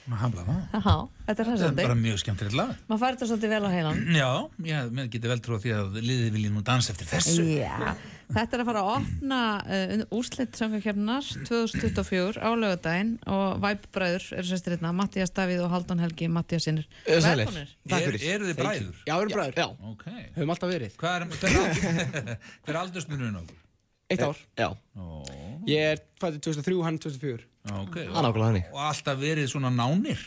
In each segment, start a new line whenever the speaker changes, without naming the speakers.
Já, þetta hressandi.
Bara mjög skemmtilegt lag.
Maður fær þetta svolítið vel á heilan.
Já, mér getur vel trú á því að liðið vilji nú dansa eftir þessu.
Já, þetta að fara að opna úrslit söngvakeppninnar 2024 á laugardaginn og Væp-bræður eru sestir hérna, Matthías Davíð og Hálfdán Helgi Matthíasinir. Velkomnir.
Eru þið bræður?
Já, við erum bræður.
Já. Ok.
Höfum alltaf verið.
Hver aldursmunurinn okkur?
1 ár.
Já.
Ég fæddur 2003, hann 2004.
Ok.
Nákvæmlega þannig.
Og alltaf verið svona nánir?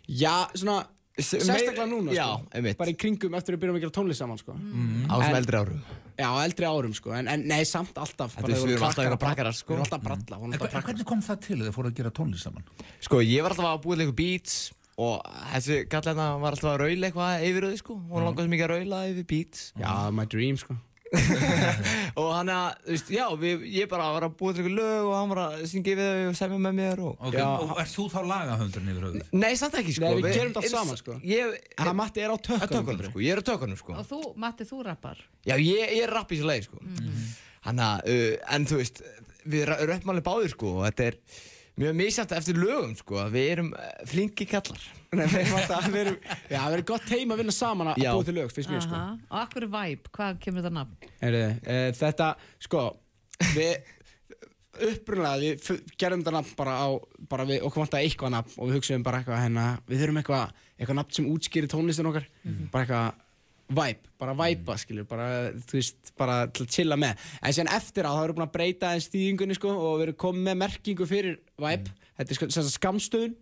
Já, svona sérstaklega núna,
já,
sko.
einmitt.
Bara í kringum eftir að byrjum að gera tónlist saman, sko.
Á þessum eldri árum.
Já, eldri árum, sko. En nei, samt alltaf.
Við erum alltaf að vera braggarar, sko.
Við erum alltaf að bralla.
Hvernig kom það til að þið fóru að gera tónlist saman?
Sko, ég var alltaf að búið til eitthvað beats og þessi kall hérna var alltaf að raula eitthvað yfir þau, sko. Hún langaði svo mikið að raula yfir beats.
Já, my dream, sko.
Og hann að, þú veist, já, ég bara var að búið til eitthvað lög og hann var að syngja við þau og semja með mér og...
Ok, og ert þú þá lagahöndurinn yfir höfuð?
Nei, samt ekki, sko.
Nei, við gerum þetta saman, sko. En Matti er á tökkunum,
sko. Ég er á tökkunum, sko.
Og þú, Matti, þú rappar?
Já, ég er rapp í þessu lagi, sko. Hann að, en þú veist, við röppum alveg báðir, sko, og þetta er mjög misjæmt eftir lögum, sko, að við erum flinki kallar.
Nei, við erum, já, það verður gott heim að vinna saman að búið til lög, finnst mér, sko.
Og akkur er Væp, hvað kemur þetta nafn?
Þetta, sko, við upprunalega, við gerðum þetta nafn bara við, okkur vantaði eitthvað nafn og við hugsaðum bara eitthvað hérna, við þurfum eitthvað nafn sem útskýrir tónlistin okkar, bara eitthvað Væp, bara væpa, skilur, bara, þú veist, bara til að chilla með. En síðan eftir á, þá erum við búin að breyta aðeins þýðingunni, sko, og við erum komið með merkingu fyrir Væp. Þetta er sko, sem sagt skammstöfun.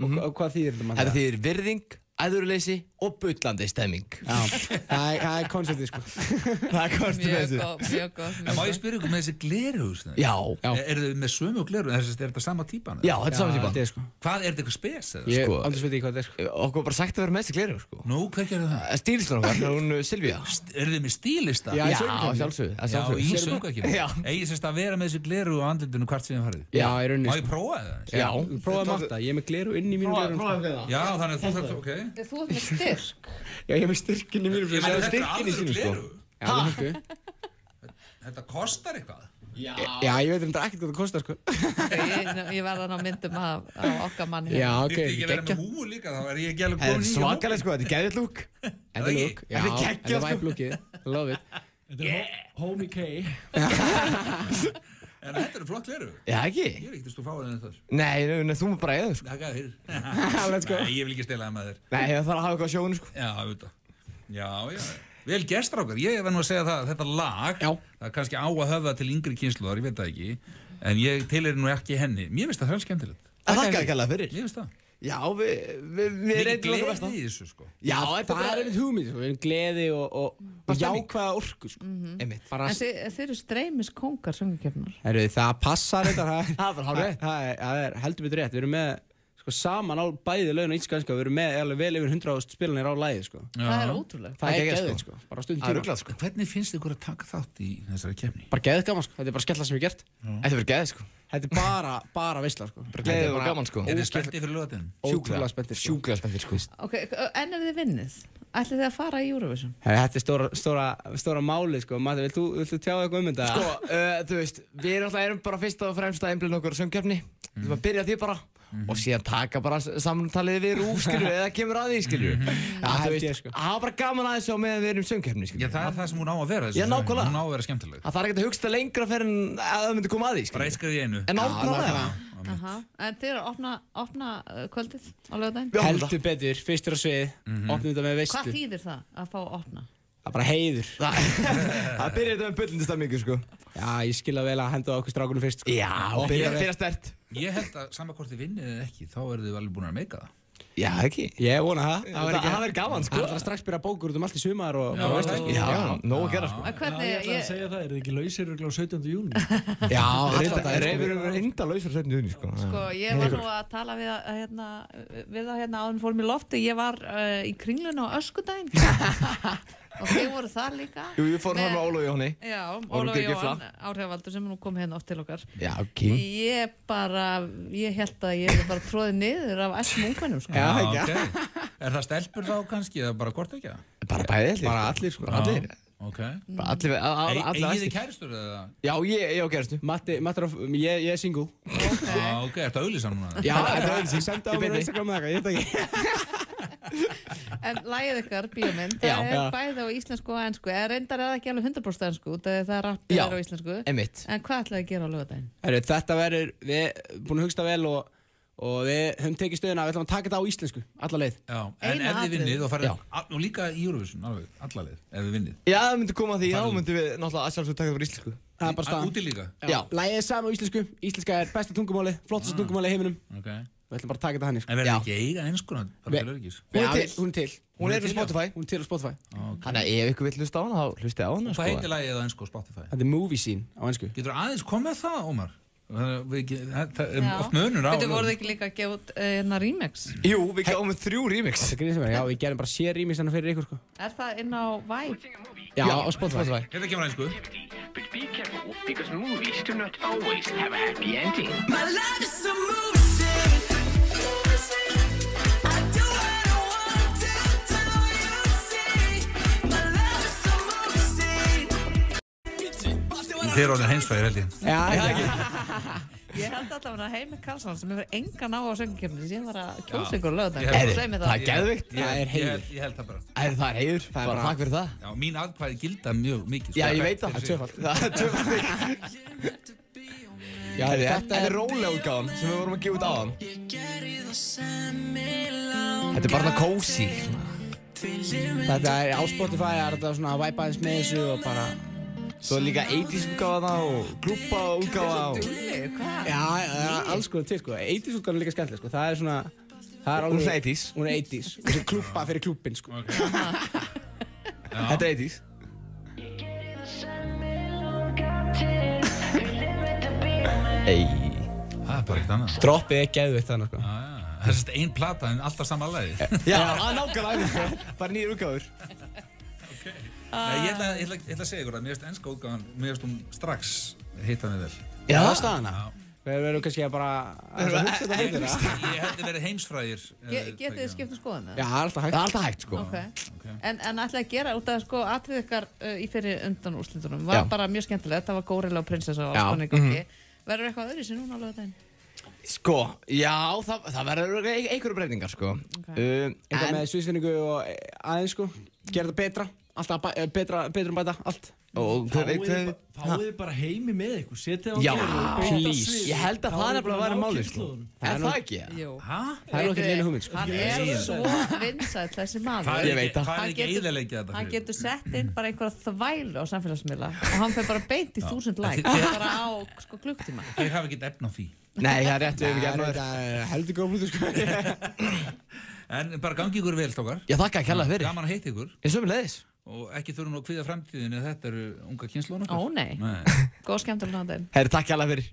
Og hvað þýðir þetta?
Þetta þýðir virðing, æðruleysi og bullandi stemming.
Já, það er konceptið, sko.
Það er konceptið með þessu.
Mjög gott.
En má ég spyrja ykkur með þessi glerhús?
Já.
Eru þið með sömu glerhús? Er þetta sama típan?
Já, þetta er sama típan.
Sko.
Hvað, er þetta eitthvað spes?
Ég aldrei veit ekki hvað þetta er, sko.
Okkur var bara sagt að vera með þessi glerhús, sko.
Nú, hver gerði það?
Stílistan okkar, hún Silvía.
Eru þið með stílista?
Já,
sjálfsögðu.
Já, í söngvakeppni.
Já.
Eigið sérst að vera með þessi glerhús á andlitinu hvart sem þið farið?
Já, í rauninni.
Má ég prófa það?
Já, prófaðu Matta. Ég er með glerhús inn í mínum glerhúsum.
Já, þannig að þú þarf, ok.
Þú ert með styrk.
Já, ég er með styrkinn í mínum
Þetta er alveg glerhús.
Já,
þetta kostar eitthvað?
Já, ég veit ekkert hvað það kostar, sko.
Ég verða ná myndum af okkar manni.
Já, ok.
Ég verða með húu líka, þá ég ekki alveg komin í
svakalega, sko, þetta er geðvitt lúk.
Þetta er lúk. Já, þetta er væplúkið. Love it.
Þetta er Homie K.
En þetta eru flott glerhús.
Já, ekki?
Ég er ekkert að fá það þar.
Nei, þú maður bara eða, sko.
Það gæðir.
Let's go.
Nei, ég vil ekki stela það með þér.
Nei, það þarf að hafa eitthvað á sjónu, sko.
Já, auðvitað. Já. Vel gert, strákar. Ég verð nú að segja það, þetta lag, það er kannski á að höfða til yngri kynslóðar, ég veit það ekki, en ég tilheyri nú ekki henni. Mér finnst það skemmtilegt.
Þakka ekki alveg fyrir.
Mér finnst það.
Já, við reyndum okkur besta.
Mikið gleði í þessu, sko.
Já, það er einmitt hugmynd, sko. Við erum gleði og jákvæða orku, sko.
Einmitt.
En þið eru streymiskóngar söngvakeppninnar.
Það passar þetta.
Það var hárrétt.
Það er heldur betur rétt. Við erum með sko saman á bæði lögin og íslenska, við erum með alveg vel yfir 100.000 spilanir á lagið, sko.
Það er ótrúlegt.
Það er geðveikt, sko. Bara stundum tíma.
Ruglað, sko.
Hvernig finnst ykkur að taka þátt í þessari keppni?
Bara geðveikt gaman, sko. Þetta er bara skellað sem ég gert.
Þetta verður geðið, sko.
Þetta er bara veisla, sko.
Bara gleðið og gaman, sko.
Er þið spenntir fyrir lögatíðin?
Ótrúlega spenntir, sko.
Sjúklega spenntir, sko.
Ok, en ef þið vinnið, ætlið þið að fara í Eurovision?
Þetta er stóra máli, sko. Matti, viltu tjá eitthvað um þetta?
Sko, þú veist, við erum bara fyrst og fremst að einblína okkur á söngkeppni. Við erum að byrja því bara. Og síðan taka bara samtalið við RÚV, skilju, eða kemur að því, skilju. Það var bara gaman aðeins á meðan við erum í söngkeppni, skilju.
Já, það er það sem hún á að vera.
Já, nákvæmlega.
Hún á að vera skemmtileg.
Það þarf ekki að hugsta lengra fyrir en að það myndi koma að því, skilju.
Bara eitt skref í einu.
En nákvæmlega.
En þið eru að opna kvöldið á laugardaginn?
Heldur betur, fyrstur á svið, opnum þetta með veislu.
Hvað þýðir það að fá að opna?
Það er bara heiður.
Það byrjar þetta með bullandi stemmingu, sko.
Já, ég skilja vel að henda á okkur strákunum fyrst, sko.
Já, byrja sterkt.
Ég held að saman hvort þið vinnið eða ekki, þá eru þið alveg búin að meika það.
Já, ekki.
Ég vona það.
Það verður gaman, sko.
Það er strax byrja að bóka út allt í sumar og veist það.
Já, nóg að gera, sko.
Hvernig,
ég ætla að segja það, eru þið ekki lausir á 17. júní?
Já,
reyfur enda lausir 17. júní, sko.
Sko, ég var nú að tala við það hérna áður fórum í lofti, ég var í Kringlunni á öskudaginn. Og þið voru þar líka.
Jú, við fórum hann með Ólaf Jóhanni.
Já, Ólaf Jóhann, áhrifavaldur sem nú kom hérna oft til okkar.
Já, ok.
Ég held að ég hef bara tróðið niður af æstum ungmennum, sko.
Já, ok. Er það stelpur þá kannski, eða bara hvort ekki?
Bara bæði allir.
Bara allir, sko.
Allir.
Eigið þið kæristur eða?
Já, ég á kæristu.
Matti ég er single.
Ok, ertu að auglýsa núna?
Já, þetta er auglýsing. Senda á mér Instagram með eitthvað, ég veit ekki.
En lagið ykkar, bíómynd, það er bæði á íslensku og ensku. Reyndar er það ekki alveg 100% ensku, það er rappið á íslensku.
Einmitt.
En hvað ætlaði að gera á laugardaginn?
Þetta verður, við búin að hugsta vel og við höfum tekið stöðuna, við ætlum að taka þetta á íslensku, alla leið.
Já, en ef þið vinnið og farið, og líka í Eurovision, alveg, alla leið, ef þið vinnið.
Já, það myndi koma að því, þá myndum við náttúrulega að sjálfsögðu taka það á íslensku.
Það er bara staðan.
Úti líka?
Já. Lagið er sama á íslensku, íslenska er besta tungumáli, flottasta tungumáli í heiminum. Við ætlum bara að taka þetta hannig.
En verður ekki eiga einskuna, bara til öryggis?
Hún er til.
Hún er á Spotify.
Hún er til á Spotify.
Þannig að ef ykkur vill hlusta á hana, þá hlustið á hana.
Hvað heitir lagið á ensku á Spotify?
Þetta er Movie Scene á ensku.
Getur aðeins komið það, Ómar? Það er oft munur á.
Þú voruð ekki líka að gefa út remix?
Jú, við gáum 3 remix.
Já, við gerum bara sér remix hérna fyrir ykkur, sko.
Er það inn á Vibe?
Já, á Spotify.
Þetta kemur á ensku.
But be careful, because movies do not always have a happy ending.
My life is a movie scene. I do what I want to do, you see. My life is a movie scene.
Þið eru orðin heimsfræðir, held ég.
Já, ekki.
Ég held alltaf að Heimir Karlsson sem hefur engan á söngkeppni sem var að kjósa ykkur á laugardaginn.
Það er geðvikt.
Það er heiður.
Ég held það bara.
Það er heiður. Bara takk fyrir það.
Já, mín atkvæði gilda mjög mikið.
Já, ég veit það.
Það er tvöfald.
Það er tvöfald. Já, þetta er rólega útgáðan sem við vorum að gefa út á hann. Þetta er bara kósí.
Þetta er á Spotify, það er þetta svona að væpa aðeins með þessu og bara...
Svo er líka 80s útgáða og klúbba útgáða.
Já, alls konar til, sko. 80s útgáðan er líka skemmtileg, sko. Það er svona... Hún
er 80s.
Hún er 80s. Þessi klúbba fyrir klúbbinn, sko.
Þetta er 80s.
Það er bara eitt annað.
Droppið er geðvitt þannig, sko.
Það er ein plata en alltaf sama lagi.
Já, það er nákvæmlega, sko. Bara nýjar útgáður.
Ég ætla að segja ykkur að mér finnst enska útgáðan, mér finnst hún strax hitta mig vel.
Já, það er staðana. Við verðum kannski að bara...
Ég held að verið heimsfræðir.
Getið þið skipt skoðun?
Já, það er alltaf hægt.
Það er alltaf hægt, sko.
En ætlaði að gera út af sko atrið ykkar í fyrir undan úrslitunum var bara mjög skemmtilegt. Það var Górilla og Prinsessa og alls konar í gangi. Verður eitthvað öðru sem núna á laugardaginn?
Sko, já, það verður einhverju breytingar, sko.
Eitthvað með sviðsvinningu og aðeins, sko. Gera þetta betra. Alltaf betra bæta, allt.
Fáið þið bara heimi með ykkur, setið á
please.
Ég held að það nefnilega væri málið, sko. Er það ekki?
Jú.
Það er nokkið leina hugmynd, sko.
Hann er svo vinsæll, þessi maður.
Ég veit það.
Hvað er ekki eyðileggja þetta fyrir?
Hann getur sett inn bara einhverja þvælu á samfélagsmiðla og hann fer bara beint í 1000 like bara á sko klukktíma.
Þeir hafa ekkert efn á því.
Nei, það er rétt, við hefum ekki efn á þér.
Það er heldur góð hlutur, sko.
En bara gangi ykkur vel, tókar.
Já, þakka kærlega fyrir.
Gaman að hitta ykkur.
Ég sömuleiðis.
Og ekki þurfum nú að kvíða framtíðinni, þetta eru unga kynslóðan okkar.
Ó nei, góð skemmtilega náttúrulega.
Herri, takk kærlega fyrir.